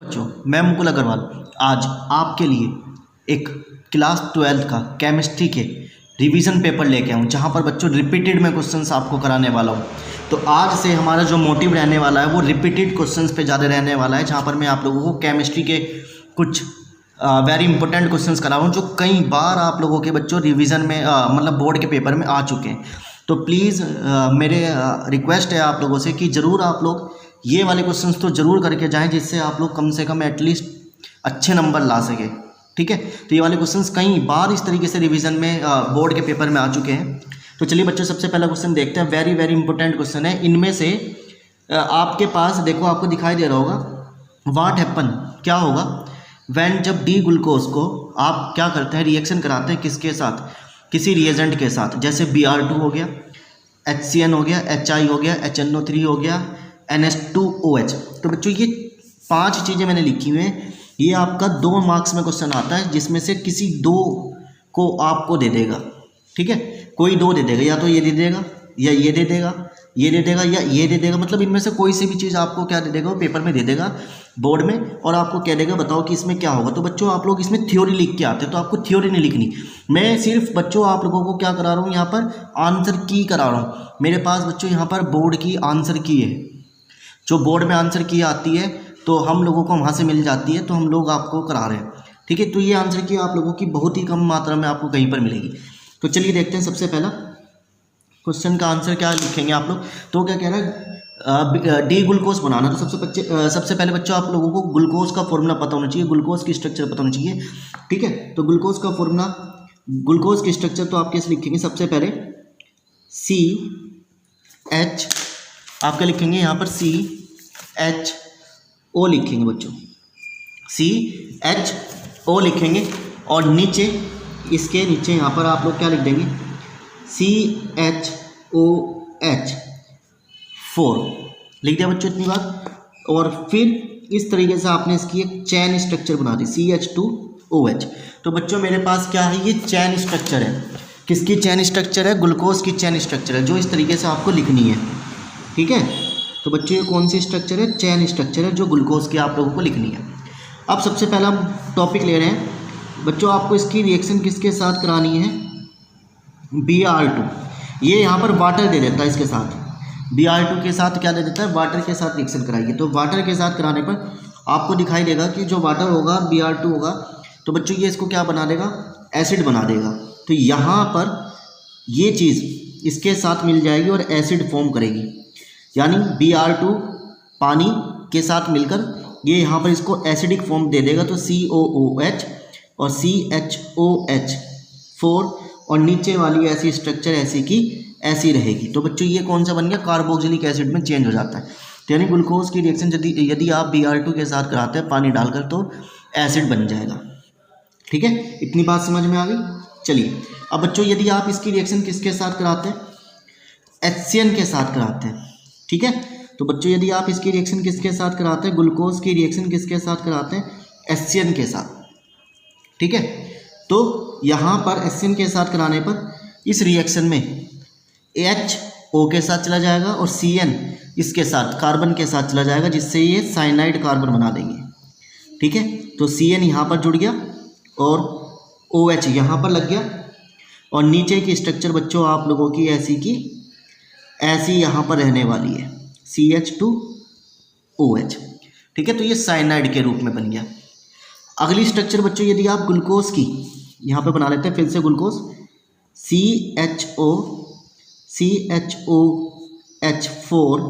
बच्चों, मैं मुकुल अग्रवाल आज आपके लिए एक क्लास 12 का केमिस्ट्री के रिवीजन पेपर लेके आऊँ, जहाँ पर बच्चों रिपीटेड में क्वेश्चंस आपको कराने वाला हूँ। तो आज से हमारा जो मोटिव रहने वाला है वो रिपीटेड क्वेश्चंस पे ज़्यादा रहने वाला है, जहाँ पर मैं आप लोगों को केमिस्ट्री के कुछ वेरी इंपॉर्टेंट क्वेश्चंस कराऊँ जो कई बार आप लोगों के बच्चों रिवीजन में मतलब बोर्ड के पेपर में आ चुके हैं। तो प्लीज़ मेरे रिक्वेस्ट है आप लोगों से कि ज़रूर आप लोग ये वाले क्वेश्चंस तो ज़रूर करके जाएं, जिससे आप लोग कम से कम एटलीस्ट अच्छे नंबर ला सके। ठीक है, तो ये वाले क्वेश्चंस कई बार इस तरीके से रिवीजन में बोर्ड के पेपर में आ चुके हैं। तो चलिए बच्चों, सबसे पहला क्वेश्चन देखते हैं। वेरी वेरी इंपॉर्टेंट क्वेश्चन है। इनमें से आपके पास देखो, आपको दिखाई दे रहा होगा व्हाट हैपन, क्या होगा व्हेन, जब डी ग्लूकोज को आप क्या करते हैं, रिएक्शन कराते हैं किसके साथ, किसी रिएजेंट के साथ। जैसे Br2 हो गया, HCN हो गया, HI हो गया, HNO3 हो गया, NH2OH। तो बच्चों ये 5 चीज़ें मैंने लिखी हुई हैं। ये आपका 2 मार्क्स में क्वेश्चन आता है, जिसमें से किसी 2 को आपको दे देगा। ठीक है, कोई 2 दे देगा, या तो ये दे देगा, या ये दे देगा, ये दे देगा, या ये दे देगा। मतलब इनमें से कोई सी भी चीज़ आपको क्या दे देगा, वो पेपर में दे देगा बोर्ड में, और आपको कह देगा बताओ कि इसमें क्या होगा। तो बच्चों आप लोग इसमें थ्योरी लिख के आते हैं, तो आपको थ्योरी नहीं लिखनी। मैं सिर्फ बच्चों आप लोगों को क्या करा रहा हूँ, यहाँ पर आंसर की करा रहा हूँ। मेरे पास बच्चों यहाँ पर बोर्ड की आंसर की है, जो बोर्ड में आंसर की आती है तो हम लोगों को वहाँ से मिल जाती है, तो हम लोग आपको करा रहे हैं। ठीक है, तो ये आंसर की आप लोगों की बहुत ही कम मात्रा में आपको कहीं पर मिलेगी। तो चलिए देखते हैं सबसे पहला क्वेश्चन का आंसर क्या लिखेंगे आप लोग। तो क्या कह रहा है, डी ग्लूकोज बनाना। तो सबसे पहले बच्चों आप लोगों को ग्लूकोज का फॉर्मूला पता होना चाहिए, ग्लूकोज की स्ट्रक्चर पता होना चाहिए। ठीक है, तो ग्लूकोज का फॉर्मूला, ग्लूकोज की स्ट्रक्चर तो आप कैसे लिखेंगे, सबसे पहले CH, आप क्या लिखेंगे यहाँ पर CHO लिखेंगे बच्चों, CHO लिखेंगे। और नीचे, इसके नीचे यहाँ पर आप लोग क्या लिख देंगे, CHOH4 लिख दिया बच्चों, इतनी बात। और फिर इस तरीके से आपने इसकी एक चैन स्ट्रक्चर बना दी, CH2OH। तो बच्चों मेरे पास क्या है, ये चैन स्ट्रक्चर है। किसकी चैन स्ट्रक्चर है, ग्लूकोज की चैन स्ट्रक्चर है, जो इस तरीके से आपको लिखनी है। ठीक है, तो बच्चों ये कौन सी स्ट्रक्चर है, चैन स्ट्रक्चर है, जो ग्लूकोज की आप लोगों को लिखनी है। अब सबसे पहला हम टॉपिक ले रहे हैं बच्चों, आपको इसकी रिएक्शन किसके साथ करानी है, Br2। ये यहाँ पर वाटर दे देता है, इसके साथ Br2 के साथ क्या दे देता है, वाटर के साथ रिएक्शन कराइए। तो वाटर के साथ कराने पर आपको दिखाई देगा कि जो वाटर होगा, Br2 होगा, तो बच्चों ये इसको क्या बना देगा, एसिड बना देगा। तो यहाँ पर ये चीज़ इसके साथ मिल जाएगी और एसिड फॉर्म करेगी, यानी Br2 पानी के साथ मिलकर ये यहाँ पर इसको एसिडिक फॉर्म दे देगा। तो COOH और CHOH4, और नीचे वाली ऐसी स्ट्रक्चर ऐसी की ऐसी रहेगी। तो बच्चों ये कौन सा बन गया, कार्बोक्सिलिक एसिड में चेंज हो जाता है। तो यानी ग्लूकोज की रिएक्शन यदि आप Br2 के साथ कराते हैं पानी डालकर, तो एसिड बन जाएगा। ठीक है, इतनी बात समझ में आ गई। चलिए अब बच्चों, यदि आप इसकी रिएक्शन किसके साथ कराते हैं, HCN के साथ कराते हैं। ठीक है, तो बच्चों यदि आप इसकी रिएक्शन किसके साथ कराते हैं, ग्लूकोज की रिएक्शन किसके साथ कराते हैं, HCN के साथ। ठीक है, तो यहाँ पर HCN के साथ कराने पर इस रिएक्शन में HO के साथ चला जाएगा और CN इसके साथ कार्बन के साथ चला जाएगा, जिससे ये साइनाइड कार्बन बना देंगे। ठीक है, तो CN यहाँ पर जुड़ गया और OH यहाँ पर लग गया, और नीचे की स्ट्रक्चर बच्चों आप लोगों की ऐसी की ऐसी यहाँ पर रहने वाली है, CH2OH। ठीक है, तो ये साइनाइड के रूप में बन गया। अगली स्ट्रक्चर बच्चों, यदि आप ग्लूकोज की यहाँ पे बना लेते हैं, फिर से ग्लूकोज CHOH4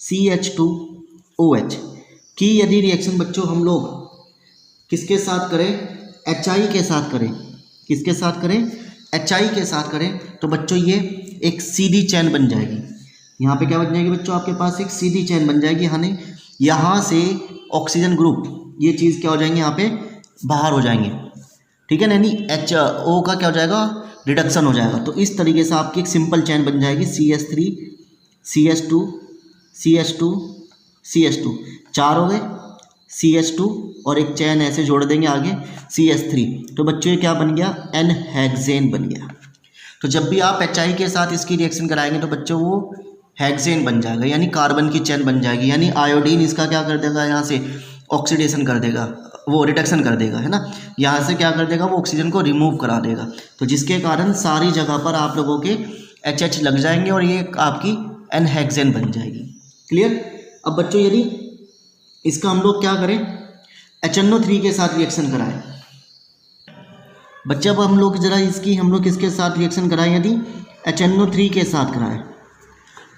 CH2OH की यदि रिएक्शन बच्चों हम लोग किसके साथ करें, HI के साथ करें, किसके साथ करें, HI के साथ करें, तो बच्चों ये एक सीधी चैन बन जाएगी। यहाँ पे क्या बन जाएगी बच्चों, आपके पास एक सीधी चैन बन जाएगी, यानी यहाँ से ऑक्सीजन ग्रुप, ये चीज़ क्या हो जाएंगे, यहाँ पे बाहर हो जाएंगे। ठीक है ना, यानी HO का क्या हो जाएगा, रिडक्शन हो जाएगा। तो इस तरीके से आपकी एक सिंपल चैन बन जाएगी, CH3 CH2 CH2 CH2, 4 हो गए, CH2 और एक चैन ऐसे जोड़ देंगे आगे, CH3। तो बच्चों ये क्या बन गया, N-हेक्सेन बन गया। तो जब भी आप HI के साथ इसकी रिएक्शन कराएंगे तो बच्चों वो हेक्सेन बन जाएगा, यानी कार्बन की चैन बन जाएगी, यानी आयोडीन इसका क्या कर देगा, यहाँ से ऑक्सीडेशन कर देगा, वो रिडक्शन कर देगा, है ना। यहाँ से क्या कर देगा, वो ऑक्सीजन को रिमूव करा देगा, तो जिसके कारण सारी जगह पर आप लोगों के HH लग जाएंगे और ये आपकी एनहेक्सेन बन जाएगी। क्लियर। अब बच्चों यदि इसका हम लोग क्या करें, HNO3 के साथ रिएक्शन कराएं। बच्चे अब हम लोग जरा इसकी हम लोग किसके साथ रिएक्शन कराएं, यदि HNO3 के साथ कराएं,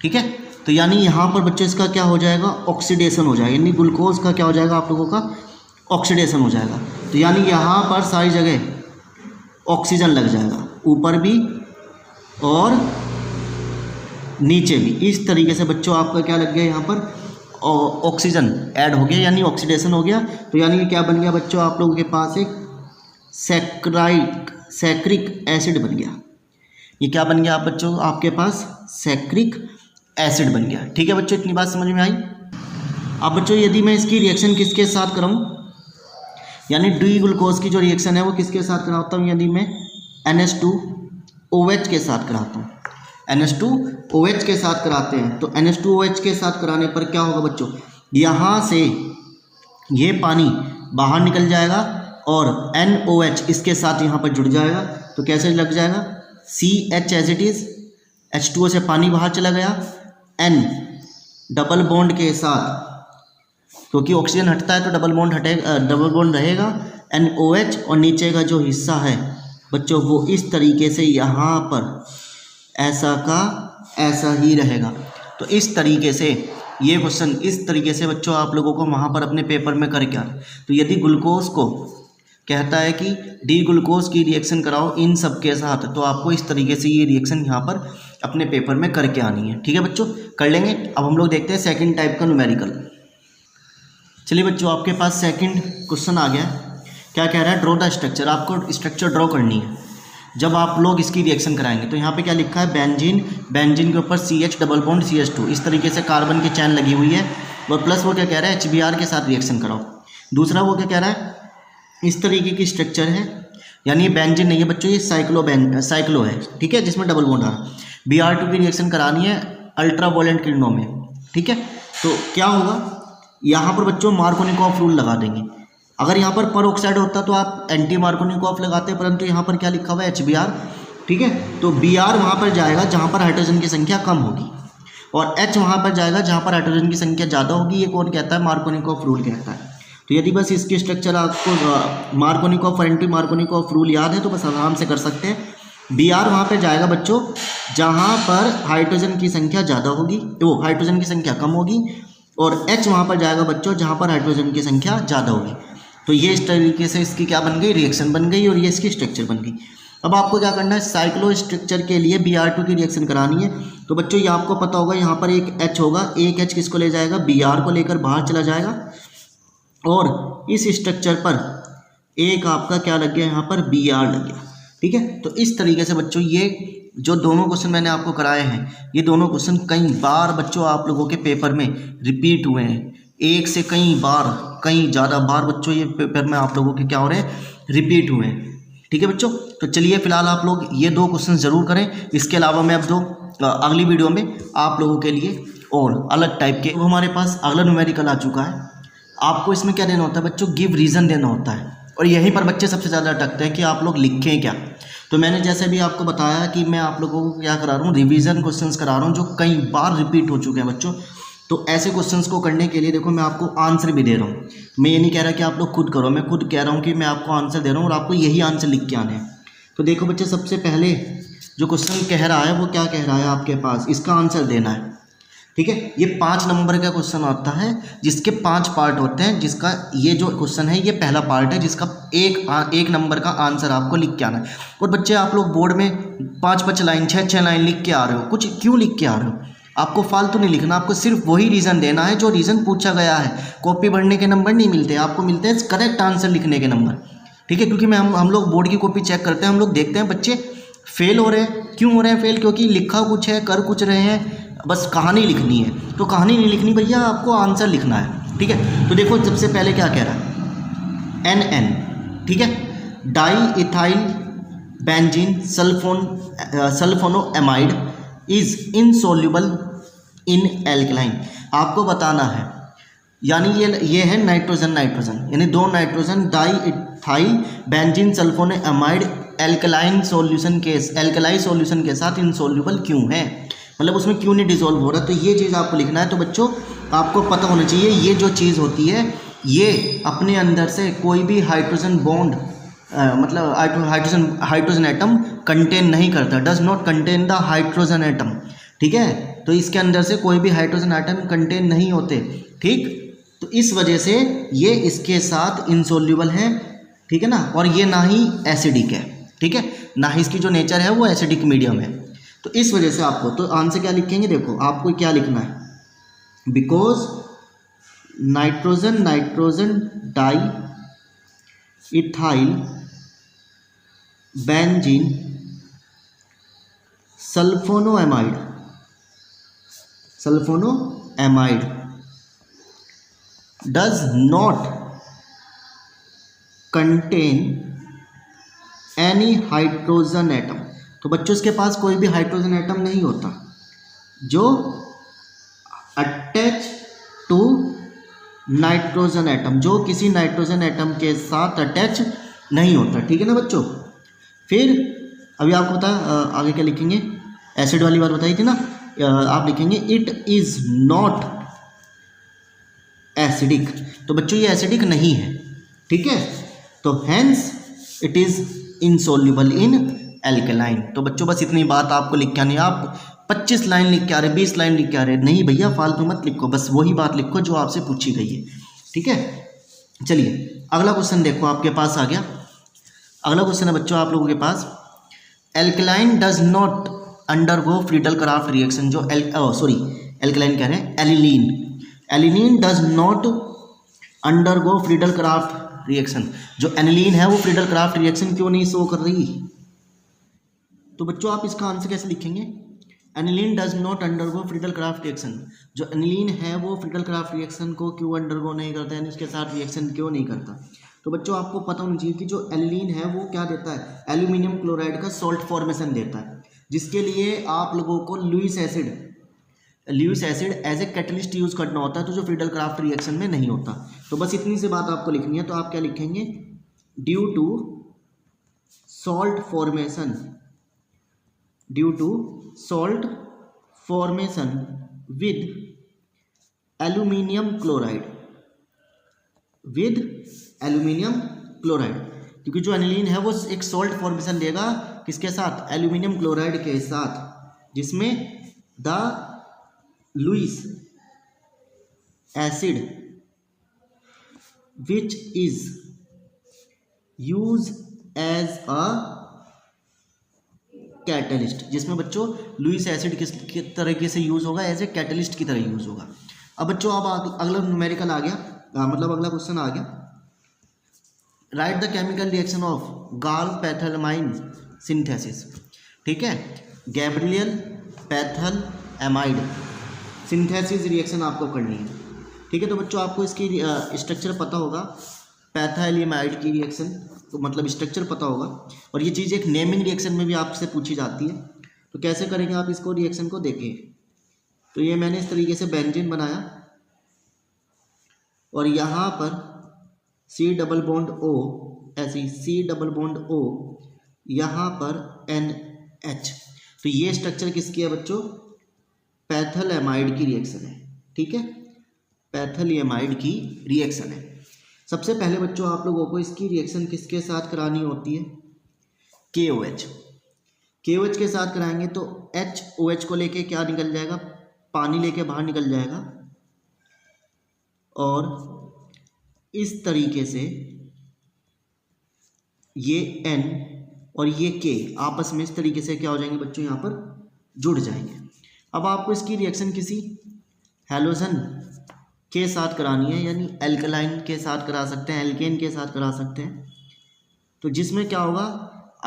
ठीक है। तो यानी यहाँ पर बच्चों इसका क्या हो जाएगा, ऑक्सीडेशन हो जाएगा, यानी ग्लूकोज का क्या हो जाएगा आप लोगों का, ऑक्सीडेशन हो जाएगा। तो यानी यहाँ पर सारी जगह ऑक्सीजन लग जाएगा, ऊपर भी और नीचे भी। इस तरीके से बच्चों आपका क्या लग गया, यहाँ पर ऑक्सीजन ऐड हो गया, यानी ऑक्सीडेशन हो गया। तो यानी ये क्या बन गया बच्चों, आप लोगों के पास एक सैक्रिक एसिड बन गया। ये क्या बन गया आप बच्चों, आपके पास सैक्रिक एसिड बन गया। ठीक है बच्चों, इतनी बात समझ में आई। अब बच्चों यदि मैं इसकी रिएक्शन किसके साथ कराऊं, यानी डी ग्लूकोज की जो रिएक्शन है वो किसके साथ कराता हूँ, यदि मैं NH2OH के साथ कराता हूँ, NH2OH के साथ कराते हैं, तो NH2OH के साथ कराने पर क्या होगा बच्चों, यहाँ से ये पानी बाहर निकल जाएगा और NOH इसके साथ यहाँ पर जुड़ जाएगा। तो कैसे लग जाएगा, CH as it is, H2O से पानी बाहर चला गया, N डबल बॉन्ड के साथ, क्योंकि ऑक्सीजन हटता है तो डबल बॉन्ड रहेगा, NOH और नीचे का जो हिस्सा है बच्चों वो इस तरीके से यहाँ पर ऐसा का ऐसा ही रहेगा। तो इस तरीके से ये क्वेश्चन इस तरीके से बच्चों आप लोगों को वहाँ पर अपने पेपर में करके आना। तो यदि ग्लूकोज को कहता है कि डी ग्लूकोज की रिएक्शन कराओ इन सब के साथ, तो आपको इस तरीके से ये रिएक्शन यहाँ पर अपने पेपर में करके आनी है। ठीक है बच्चों, कर लेंगे। अब हम लोग देखते हैं सेकंड टाइप का न्यूमेरिकल। चलिए बच्चों, आपके पास सेकंड क्वेश्चन आ गया। क्या कह रहा है, ड्रॉ द स्ट्रक्चर। आपको स्ट्रक्चर ड्रॉ करनी है जब आप लोग इसकी रिएक्शन कराएंगे। तो यहाँ पे क्या लिखा है, बेंजीन के ऊपर CH डबल बॉन्ड CH2, इस तरीके से कार्बन की चैन लगी हुई है, और प्लस वो क्या कह रहा है, HBr के साथ रिएक्शन कराओ। दूसरा वो क्या कह रहा है, इस तरीके की स्ट्रक्चर है, यानी ये बेंजीन नहीं है बच्चों, ये साइक्लो है, ठीक है, जिसमें डबल बॉन्ड आ रहा है। Br2 की रिएक्शन करानी है अल्ट्रावायलेट किरणों में, ठीक है। तो क्या होगा, यहाँ पर बच्चों मार्कोनिकॉफ रूल लगा देंगे। अगर यहाँ पर ऑक्साइड होता तो आप एंटी मार्कोनिकॉफ लगाते, परंतु यहाँ पर क्या लिखा हुआ है, HBr, ठीक है। तो Br वहाँ पर जाएगा जहाँ पर हाइड्रोजन की संख्या कम होगी, और H वहाँ पर जाएगा जहाँ पर हाइड्रोजन की संख्या ज़्यादा होगी। ये कौन कहता है, मार्कोनिकॉफ रूल कहता है। तो यदि बस इसकी स्ट्रक्चर आपको मार्कोनिकॉफ और एंटी मार्कोनिकॉफ रूल याद है तो बस आराम से कर सकते हैं। Br वहाँ पर जाएगा बच्चों जहाँ पर हाइड्रोजन की संख्या ज़्यादा होगी, तो हाइड्रोजन की संख्या कम होगी, और H वहाँ पर जाएगा बच्चों जहाँ पर हाइड्रोजन की संख्या ज़्यादा होगी। तो ये इस तरीके से इसकी क्या बन गई, रिएक्शन बन गई, और ये इसकी स्ट्रक्चर बन गई। अब आपको क्या करना है, साइक्लो स्ट्रक्चर के लिए Br2 की रिएक्शन करानी है। तो बच्चों ये आपको पता होगा, यहाँ पर एक H होगा, एक H किसको ले जाएगा, Br को लेकर बाहर चला जाएगा, और इस स्ट्रक्चर पर एक आपका क्या लग गया, यहाँ पर Br लग गया, ठीक है। तो इस तरीके से बच्चों ये जो दोनों क्वेश्चन मैंने आपको कराए हैं, ये दोनों क्वेश्चन कई बार बच्चों आप लोगों के पेपर में रिपीट हुए हैं, एक से कई बार, कई ज़्यादा बार बच्चों ये पेपर में आप लोगों के क्या हो रहे हैं, रिपीट हुए हैं। ठीक है बच्चों, तो चलिए फिलहाल आप लोग ये दो क्वेश्चन ज़रूर करें। इसके अलावा मैं अब अगली वीडियो में आप लोगों के लिए और अलग टाइप के, हमारे पास अगला न्यूमेरिकल आ चुका है। आपको इसमें क्या देना होता है बच्चों, गिव रीज़न देना होता है, और यहीं पर बच्चे सबसे ज़्यादा अटकते हैं कि आप लोग लिखें क्या। तो मैंने जैसे भी आपको बताया कि मैं आप लोगों को क्या करा रहा हूँ, रिवीजन क्वेश्चंस करा रहा हूँ जो कई बार रिपीट हो चुके हैं बच्चों। तो ऐसे क्वेश्चंस को करने के लिए देखो मैं आपको आंसर भी दे रहा हूँ। मैं ये नहीं कह रहा कि आप लोग खुद करो, मैं खुद कह रहा हूँ कि मैं आपको आंसर दे रहा हूँ और आपको यही आंसर लिख के आने हैं। तो देखो बच्चे, सबसे पहले जो क्वेश्चन कह रहा है वो क्या कह रहा है, आपके पास इसका आंसर देना है, ठीक है। ये 5 नंबर का क्वेश्चन आता है जिसके 5 पार्ट होते हैं, जिसका ये जो क्वेश्चन है ये पहला पार्ट है, जिसका एक नंबर का आंसर आपको लिख के आना है। और बच्चे आप लोग बोर्ड में 5-5 लाइन 6-6 लाइन लिख के आ रहे हो, कुछ क्यों लिख के आ रहे हो, आपको फालतू नहीं लिखना, आपको सिर्फ वही रीज़न देना है जो रीज़न पूछा गया है। कॉपी भरने के नंबर नहीं मिलते, आपको मिलते हैं करेक्ट आंसर लिखने के नंबर, ठीक है। क्योंकि हम लोग बोर्ड की कॉपी चेक करते हैं, हम लोग देखते हैं बच्चे फेल हो रहे हैं, क्यों हो रहे हैं फेल, क्योंकि लिखा कुछ है कर कुछ रहे हैं, बस कहानी लिखनी है। तो कहानी नहीं लिखनी भैया, आपको आंसर लिखना है, ठीक है। तो देखो सबसे पहले क्या कह रहा है, NN, ठीक है, diethyl benzene sulphonamide is insoluble in alkaline. आपको बताना है यानी ये है नाइट्रोजन नाइट्रोजन, यानी दो nitrogen diethyl benzene sulphonamide alkaline solution के एल्कलाई सॉल्यूशन के साथ इनसॉल्युबल क्यों है, मतलब उसमें क्यों नहीं डिसॉल्व हो रहा। तो ये चीज़ आपको लिखना है। तो बच्चों आपको पता होना चाहिए ये जो चीज़ होती है ये अपने अंदर से कोई भी हाइड्रोजन बॉन्ड मतलब हाइड्रोजन एटम कंटेन नहीं करता, does not contain the hydrogen atom. ठीक है, तो इसके अंदर से कोई भी हाइड्रोजन एटम कंटेन नहीं होते। ठीक, तो इस वजह से ये इसके साथ इनसॉल्युबल है। ठीक है ना, और ये ना ही एसिडिक है। ठीक है, ना ही इसकी जो नेचर है वो एसिडिक मीडियम है। तो इस वजह से आपको तो आंसर क्या लिखेंगे, देखो आपको क्या लिखना है, because nitrogen nitrogen diethyl benzene sulphonamide does not contain any hydrogen atom. तो बच्चों इसके पास कोई भी हाइड्रोजन एटम नहीं होता जो अटैच टू नाइट्रोजन एटम, जो किसी नाइट्रोजन एटम के साथ अटैच नहीं होता। ठीक है ना बच्चों। फिर अभी आपको पता आगे क्या लिखेंगे, एसिड वाली बात बताई थी ना, आप लिखेंगे इट इज नॉट एसिडिक। तो बच्चों ये एसिडिक नहीं है। ठीक है, तो hence it is insoluble in alkaline. तो बच्चों बस इतनी बात आपको लिख के आनी है। आप 25 लाइन लिख के आ रहे, 20 लाइन लिख के आ रहे, नहीं भैया फालतू मत लिखो, बस वही बात लिखो जो आपसे पूछी गई है। ठीक है, चलिए अगला क्वेश्चन देखो आपके पास आ गया। अगला क्वेश्चन है बच्चों आप लोगों के पास, alkaline does not undergo Friedel Crafts reaction. जो एल्कलाइन कह रहे हैं, aniline does not undergo Friedel Crafts reaction. जो एनिलीन है वो फ्रीडल क्राफ्ट रिएक्शन क्यों नहीं शो कर रही। तो बच्चों आप इसका आंसर कैसे लिखेंगे, aniline does not undergo Friedel Crafts reaction. जो एनिलीन है वो फ्रीडल क्राफ्ट रिएक्शन को क्यों अंडरगो नहीं करता, यानी उसके साथ रिएक्शन क्यों नहीं करता। तो बच्चों आपको पता होना चाहिए कि जो एनिलीन है वो क्या देता है, एल्यूमिनियम क्लोराइड का सॉल्ट फॉर्मेशन देता है, जिसके लिए आप लोगों को Lewis acid as a catalyst use करना होता है, तो जो फ्रीडल क्राफ्ट रिएक्शन में नहीं होता। तो बस इतनी सी बात आपको लिखनी है। तो आप क्या लिखेंगे, due to salt formation with aluminium chloride, क्योंकि जो एनिलीन है वो एक सॉल्ट फॉर्मेशन देगा किसके साथ, एल्यूमिनियम क्लोराइड के साथ, जिसमें the Lewis acid which is use as a catalyst, जिसमें बच्चों लुईस एसिड किस तरीके से यूज होगा, एज ए कैटलिस्ट की तरह यूज होगा। अब बच्चों अब अगला न्यूमेरिकल आ गया, मतलब अगला क्वेश्चन आ गया, write the chemical reaction of Gabriel phthalimide synthesis. ठीक है, गैब्रियल पैथलएमाइड सिंथेसिस रिएक्शन आपको करनी है। ठीक है, तो बच्चों आपको इसकी स्ट्रक्चर पता होगा, पैथलएमाइड की रिएक्शन तो मतलब स्ट्रक्चर पता होगा, और ये चीज़ एक नेमिंग रिएक्शन में भी आपसे पूछी जाती है। तो कैसे करेंगे आप इसको, रिएक्शन को देखें। तो ये मैंने इस तरीके से बेंजीन बनाया और यहाँ पर C डबल बॉन्ड O, ऐसी C डबल बॉन्ड O, यहाँ पर NH। तो ये स्ट्रक्चर किसकी है बच्चों, पैथलएमाइड की रिएक्शन है। ठीक है, पैथलएमाइड की रिएक्शन है। सबसे पहले बच्चों आप लोगों को इसकी रिएक्शन किसके साथ करानी होती है, KOH के साथ कराएंगे। तो HOH को लेके क्या निकल जाएगा, पानी लेके बाहर निकल जाएगा, और इस तरीके से ये N और ये K आपस में इस तरीके से क्या हो जाएंगे बच्चों, यहाँ पर जुड़ जाएंगे। अब आपको इसकी रिएक्शन किसी हैलोजन के साथ करानी है, यानी एल्कलाइन के साथ करा सकते हैं, एल्केन के साथ करा सकते हैं। तो जिसमें क्या होगा,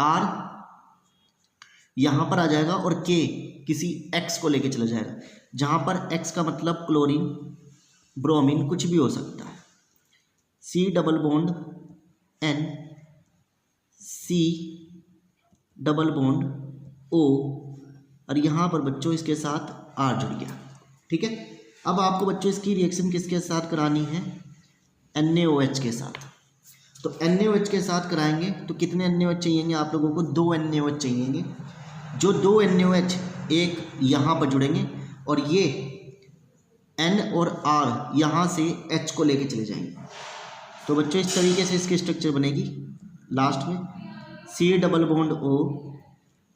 R यहाँ पर आ जाएगा और K किसी X को लेके चला जाएगा, जहाँ पर X का मतलब क्लोरीन, ब्रोमीन कुछ भी हो सकता है। C double bond N, C double bond O, और यहाँ पर बच्चों इसके साथ R जुड़ गया। ठीक है, अब आपको बच्चों इसकी रिएक्शन किसके साथ करानी है, NaOH के साथ। तो NaOH के साथ कराएंगे तो कितने NaOH चाहिएंगे आप लोगों को, 2 NaOH चाहिएंगे। जो 2 NaOH एक यहाँ पर जुड़ेंगे और ये N और R यहाँ से H को लेके चले जाएंगे। तो बच्चों इस तरीके से इसकी स्ट्रक्चर बनेगी। लास्ट में C double bond O,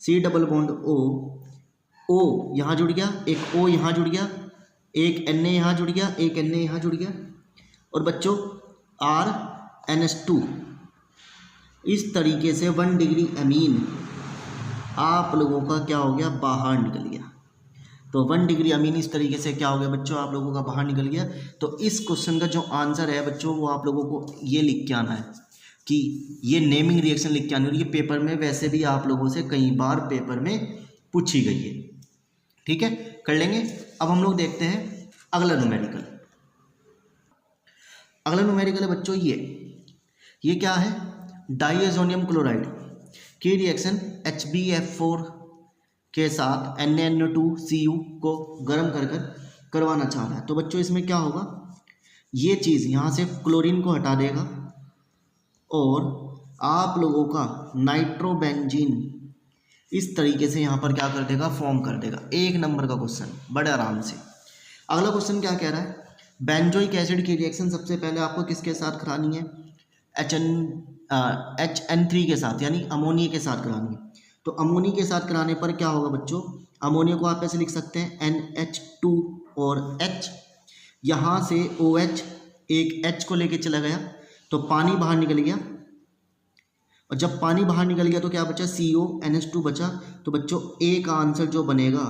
C double bond O, O यहाँ जुड़ गया, एक O यहाँ जुड़ गया, एक Na यहाँ जुड़ गया, एक Na यहाँ जुड़ गया, और बच्चों RNH2। इस तरीके से 1 डिग्री अमीन आप लोगों का क्या हो गया, बाहर निकल गया। तो 1 डिग्री अमीन इस तरीके से क्या हो गया बच्चों, आप लोगों का बाहर निकल गया। तो इस क्वेश्चन का जो आंसर है बच्चों वो आप लोगों को ये लिख के आना है कि ये नेमिंग रिएक्शन लिख के आनी, और ये पेपर में वैसे भी आप लोगों से कई बार पेपर में पूछी गई है। ठीक है, कर लेंगे। अब हम लोग देखते हैं अगला न्यूमेरिकल। अगला न्यूमेरिकल है बच्चों ये क्या है, डाइअज़ोनियम क्लोराइड की रिएक्शन HbF4 के साथ NaNO2Cu को गर्म कर करवाना चाह रहा है। तो बच्चों इसमें क्या होगा, ये चीज़ यहाँ से क्लोरीन को हटा देगा और आप लोगों का नाइट्रोबेंजीन इस तरीके से यहाँ पर क्या कर देगा, फॉर्म कर देगा। 1 नंबर का क्वेश्चन, बड़े आराम से। अगला क्वेश्चन क्या कह रहा है, बेंजोइक एसिड की रिएक्शन सबसे पहले आपको किसके साथ करानी है, HN3 के साथ, यानी अमोनिया के साथ करानी है। तो अमोनिया के साथ कराने पर क्या होगा बच्चों, अमोनिया को आप ऐसे लिख सकते हैं NH2 और H, यहाँ से OH एक H को लेके चला गया तो पानी बाहर निकल गया, और जब पानी बाहर निकल गया तो क्या बचा, CONH2 बचा। तो बच्चों A का आंसर जो बनेगा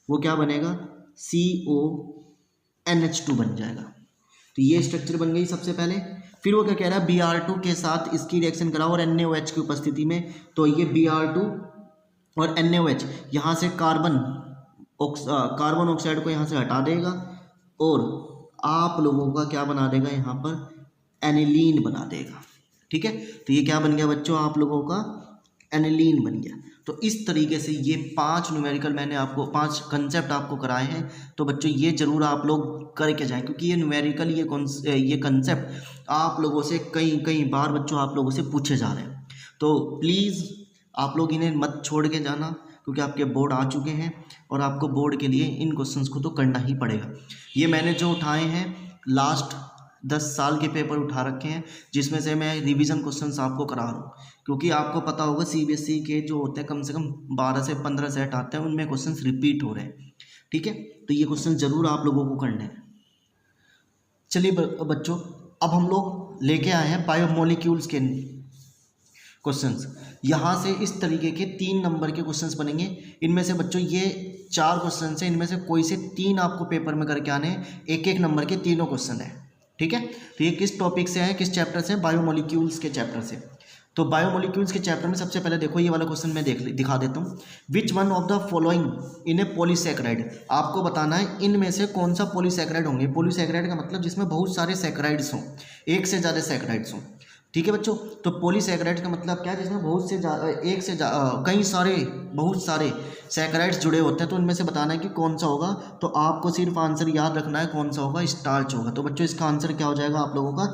वो क्या बनेगा, CONH2 बन जाएगा। तो ये स्ट्रक्चर बन गई सबसे पहले। फिर वो क्या कह रहा है, Br2 के साथ इसकी रिएक्शन कराओ और NaOH की उपस्थिति में। तो ये Br2 और NaOH यहाँ से कार्बन ऑक्साइड को यहाँ से हटा देगा और आप लोगों का क्या बना देगा, यहाँ पर एनिलीन बना देगा। ठीक है, तो ये क्या बन गया बच्चों, आप लोगों का एनिलीन बन गया। तो इस तरीके से ये 5 न्यूमेरिकल मैंने आपको 5 कंसेप्ट आपको कराए हैं। तो बच्चों ये ज़रूर आप लोग करके जाएं, क्योंकि ये न्यूमेरिकल ये कंसेप्ट आप लोगों से कई बार बच्चों आप लोगों से पूछे जा रहे हैं। तो प्लीज़ आप लोग इन्हें मत छोड़ के जाना, क्योंकि आपके बोर्ड आ चुके हैं और आपको बोर्ड के लिए इन क्वेश्चंस को तो करना ही पड़ेगा। ये मैंने जो उठाए हैं लास्ट 10 साल के पेपर उठा रखे हैं, जिसमें से मैं रिवीजन क्वेश्चंस आपको करा रहा हूँ, क्योंकि आपको पता होगा CBSE के जो होते हैं कम से कम 12 से 15 सेट आते हैं, उनमें क्वेश्चंस रिपीट हो रहे हैं। ठीक है, तो ये क्वेश्चन ज़रूर आप लोगों को करने हैं। चलिए बच्चों, अब हम लोग लेके आए हैं बायोमोलिक्यूल्स के क्वेश्चंस। यहाँ से इस तरीके के 3 नंबर के क्वेश्चंस बनेंगे। इनमें से बच्चों ये 4 क्वेश्चन हैं, इनमें से कोई से 3 आपको पेपर में करके आने हैं। 1-1 नंबर के तीनों क्वेश्चन हैं। ठीक है, तो ये किस टॉपिक से है, किस चैप्टर से, बायोमोलिक्यूल्स के चैप्टर से। तो बायोमोलिक्यूल्स के चैप्टर में सबसे पहले देखो ये वाला क्वेश्चन मैं दिखा देता हूँ। Which one of the following in A polysaccharide, आपको बताना है इनमें से कौन सा पॉलीसैकेराइड होंगे। पॉलीसैकेराइड का मतलब जिसमें बहुत सारे सैकेराइड्स हों, एक से ज़्यादा सैकेराइड्स हों। ठीक है बच्चों, तो पॉलीसैकेराइड का मतलब क्या है, जिसमें बहुत से बहुत सारे सैकेराइड्स जुड़े होते हैं। तो उनमें से बताना है कि कौन सा होगा। तो आपको सिर्फ आंसर याद रखना है कौन सा होगा, स्टार्च होगा। तो बच्चों इसका आंसर क्या हो जाएगा आप लोगों का,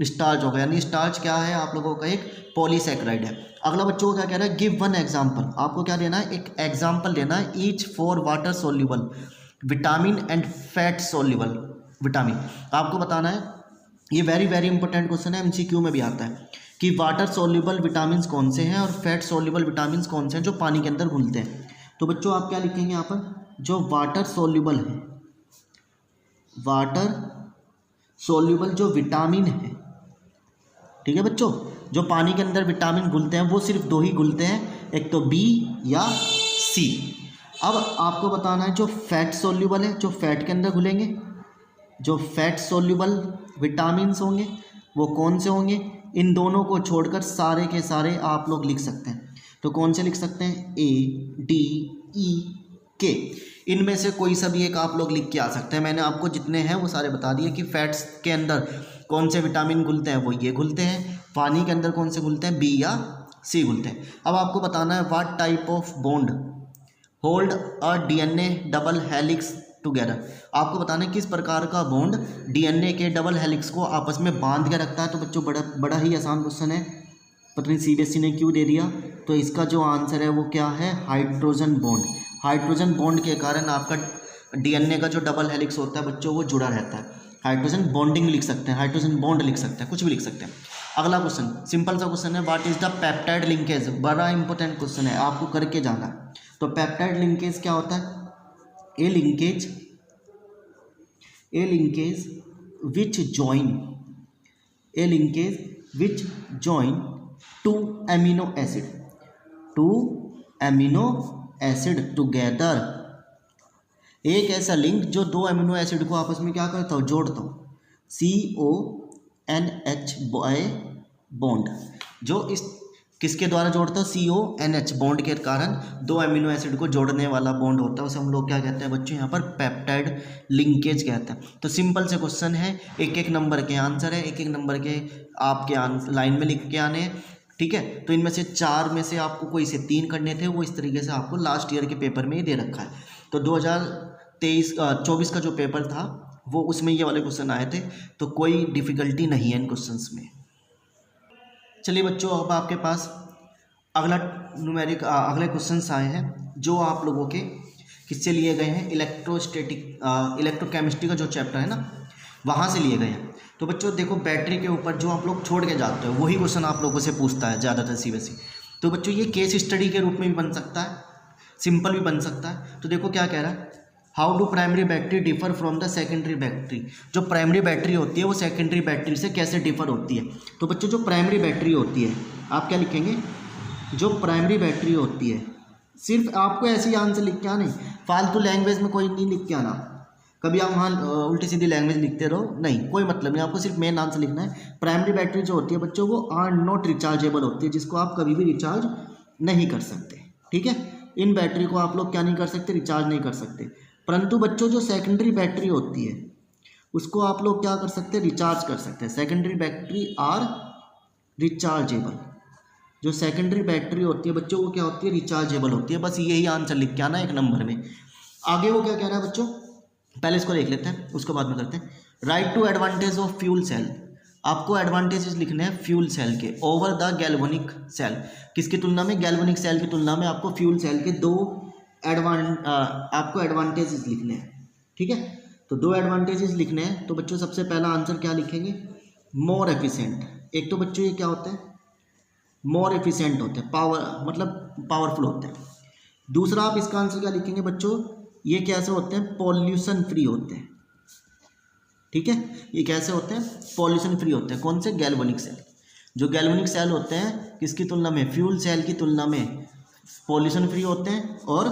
स्टार्च होगा। यानी स्टार्च क्या है, आप लोगों का एक पॉलीसैकेराइड है। अगला बच्चों को क्या कह रहा है, गिव वन एग्जाम्पल। आपको क्या देना है, एक एग्जाम्पल देना है। Each for water soluble vitamin and fat soluble vitamin. आपको बताना है, ये वेरी इंपॉर्टेंट क्वेश्चन है, MCQ में भी आता है कि वाटर सोल्यूबल विटामिन कौन से हैं और फैट सोल्यूबल विटामिन कौन से हैं जो पानी के अंदर घुलते हैं। तो बच्चों आप क्या लिखेंगे यहाँ पर, जो वाटर सोल्यूबल है, वाटर सोल्यूबल जो विटामिन है। ठीक है बच्चों, जो पानी के अंदर विटामिन घुलते हैं वो सिर्फ 2 ही घुलते हैं, एक तो B या C। अब आपको बताना है जो फैट सोल्यूबल है, जो फैट के अंदर घुलेंगे, जो फैट सोल्यूबल विटामिन्स होंगे वो कौन से होंगे। इन दोनों को छोड़कर सारे के सारे आप लोग लिख सकते हैं। तो कौन से लिख सकते हैं, A, D, E, K। इनमें से कोई सा भी एक आप लोग लिख के आ सकते हैं। मैंने आपको जितने हैं वो सारे बता दिए कि फैट्स के अंदर कौन से विटामिन घुलते हैं, वो ये घुलते हैं। पानी के अंदर कौन से घुलते हैं, B या C घुलते हैं। अब आपको बताना है what type of bond hold a DNA double helix together. आपको बताना है किस प्रकार का बॉन्ड डीएनए के डबल हेलिक्स को आपस में बांध के रखता है। तो बच्चों बड़ा ही आसान क्वेश्चन है, पता नहीं सीबीएसई ने क्यों दे दिया। तो इसका जो आंसर है वो क्या है, हाइड्रोजन बॉन्ड। हाइड्रोजन बॉन्ड के कारण आपका डीएनए का जो डबल हेलिक्स होता है बच्चों वो जुड़ा रहता है। हाइड्रोजन बॉन्डिंग लिख सकते हैं, हाइड्रोजन बॉन्ड लिख सकते हैं, कुछ भी लिख सकते हैं। अगला क्वेश्चन सिंपल सा क्वेश्चन है, what is the peptide linkage. बड़ा इंपॉर्टेंट क्वेश्चन है, आपको करके जाना। तो पेप्टाइड लिंकेज क्या होता है, a linkage which join two amino acid together. एक ऐसा लिंक जो दो एमिनो एसिड को आपस में क्या करता हो, जोड़ता हो। CONH बॉन्ड, जो इस किसके द्वारा जोड़ता हो, CONH बॉन्ड के कारण दो एमिनो एसिड को जोड़ने वाला बॉन्ड होता है, उसे हम लोग क्या कहते हैं बच्चों, यहाँ पर पेप्टाइड लिंकेज कहते हैं। तो सिंपल से क्वेश्चन है, एक एक नंबर के आंसर है, एक एक नंबर के आपके लाइन में लिख के आने हैं, ठीक है। तो इनमें से 4 में से आपको कोई से 3 करने थे, वो इस तरीके से आपको लास्ट ईयर के पेपर में ही दे रखा है। तो 2024 का जो पेपर था वो उसमें ये वाले क्वेश्चन आए थे, तो कोई डिफ़िकल्टी नहीं है इन क्वेश्चंस में। चलिए बच्चों, अब आपके पास अगले क्वेश्चंस आए हैं जो आप लोगों के किससे लिए गए हैं, इलेक्ट्रोकेमिस्ट्री का जो चैप्टर है ना, वहाँ से लिए गए हैं। तो बच्चों देखो, बैटरी के ऊपर जो आप लोग छोड़ के जाते हो वही क्वेश्चन आप लोगों से पूछता है ज़्यादातर सीबीएसई। तो बच्चों ये केस स्टडी के रूप में भी बन सकता है, सिंपल भी बन सकता है। तो देखो क्या कह रहा है, how do primary battery differ from the secondary battery. जो प्राइमरी बैटरी होती है वो सेकेंडरी बैटरी से कैसे डिफर होती है। तो बच्चों जो प्राइमरी बैटरी होती है, आप क्या लिखेंगे, जो प्राइमरी बैटरी होती है, सिर्फ आपको ऐसे ही आंसर लिख के आना, फालतू लैंग्वेज में कोई नहीं लिख के आना। कभी आप वहाँ उल्टी सीधी लैंग्वेज लिखते रहो, नहीं, कोई मतलब नहीं, आपको सिर्फ मेन आंसर लिखना है। प्राइमरी बैटरी जो होती है बच्चों वो आर नॉट रिचार्जेबल होती है, जिसको आप कभी भी रिचार्ज नहीं कर सकते, ठीक है। इन बैटरी को आप लोग क्या नहीं कर सकते, रिचार्ज नहीं कर सकते। परंतु बच्चों जो सेकेंडरी बैटरी होती है उसको आप लोग क्या कर सकते हैं, रिचार्ज कर सकते हैं। Secondary battery are rechargeable. जो सेकेंडरी बैटरी होती है बच्चों वो क्या होती है, रिचार्जेबल होती है। बस यही आंसर लिख के आना एक नंबर में। आगे वो क्या कह रहा है बच्चों, पहले इसको देख लेते हैं, उसको बाद में करते हैं। Write two advantage of fuel cell. आपको एडवांटेजेस लिखने हैं फ्यूल सेल के ओवर द गैल्वेनिक सेल। किसकी तुलना में, गैल्वेनिक सेल की तुलना में आपको फ्यूल सेल के आपको एडवांटेजेस लिखने हैं, ठीक है। तो 2 एडवांटेजेस लिखने हैं। तो बच्चों सबसे पहला आंसर क्या लिखेंगे, मोर एफिशिएंट। एक तो बच्चों ये क्या होता है, मोर एफिशिएंट होते हैं, पावरफुल होते हैं। दूसरा आप इसका आंसर क्या लिखेंगे बच्चों, ये कैसे होते हैं, पॉल्यूशन फ्री होते हैं, ठीक है। ये कैसे होते हैं, पॉल्यूशन फ्री होते हैं। कौन से, गैल्वेनिक सेल। जो गैल्वेनिक सेल होते हैं किसकी तुलना में, फ्यूल सेल की तुलना में पॉल्यूशन फ्री होते हैं और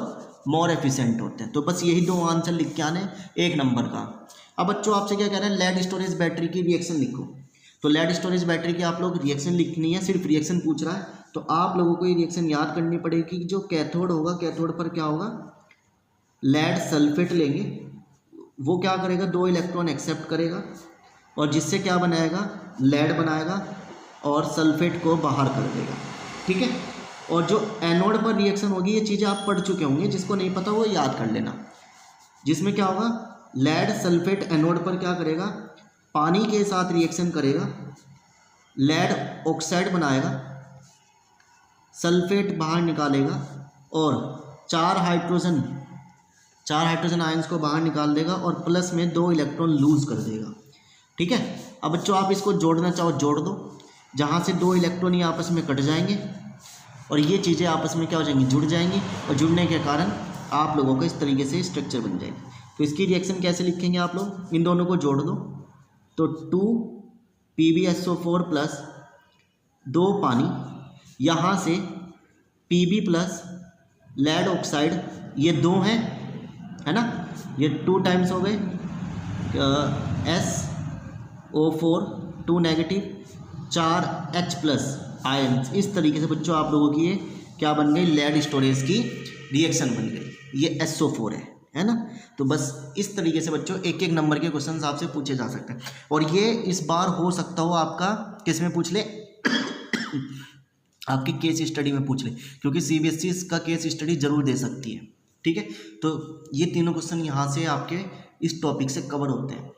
मोर एफिशिएंट होते हैं। तो बस यही 2 आंसर लिख के आने एक नंबर का। अब बच्चों आपसे क्या कह रहे हैं, लेड स्टोरेज बैटरी की रिएक्शन लिखो। तो लेड स्टोरेज बैटरी की आप लोग रिएक्शन लिखनी है, सिर्फ रिएक्शन पूछ रहा है। तो आप लोगों को ये रिएक्शन याद करनी पड़ेगी। जो कैथोड होगा, कैथोड पर क्या होगा, लेड सल्फेट लेंगे, वो क्या करेगा, 2 इलेक्ट्रॉन एक्सेप्ट करेगा और जिससे क्या बनाएगा, लेड बनाएगा और सल्फेट को बाहर कर देगा, ठीक है। और जो एनोड पर रिएक्शन होगी, ये चीज़ें आप पढ़ चुके होंगे, जिसको नहीं पता वो याद कर लेना। जिसमें क्या होगा, लेड सल्फेट एनोड पर क्या करेगा, पानी के साथ रिएक्शन करेगा, लेड ऑक्साइड बनाएगा, सल्फेट बाहर निकालेगा और 4 हाइड्रोजन आयंस को बाहर निकाल देगा और प्लस में 2 इलेक्ट्रॉन लूज कर देगा, ठीक है। अब बच्चों आप इसको जोड़ना चाहो जोड़ दो, जहाँ से 2 इलेक्ट्रॉन ही आपस में कट जाएंगे और ये चीज़ें आपस में क्या हो जाएंगी, जुड़ जाएंगी और जुड़ने के कारण आप लोगों का इस तरीके से स्ट्रक्चर बन जाएगी। तो इसकी रिएक्शन कैसे लिखेंगे आप लोग, इन दोनों को जोड़ दो। तो 2 PbSO4 प्लस 2 पानी, यहाँ से Pb प्लस लेड ऑक्साइड, ये 2 हैं, है ना, ये 2 टाइम्स हो गए, SO4 2 negative, 4 H plus ions. इस तरीके से बच्चों आप लोगों की ये क्या बन गई, लेड स्टोरेज की रिएक्शन बन गई। ये SO4 है ना। तो बस इस तरीके से बच्चों एक एक नंबर के क्वेश्चन आपसे पूछे जा सकते हैं। और ये इस बार हो सकता हो आपका किस में पूछ ले आपकी केस स्टडी में पूछ ले, क्योंकि सीबीएसई इसका केस स्टडी जरूर दे सकती है, ठीक है। तो ये तीनों क्वेश्चन यहाँ से आपके इस टॉपिक से कवर होते हैं।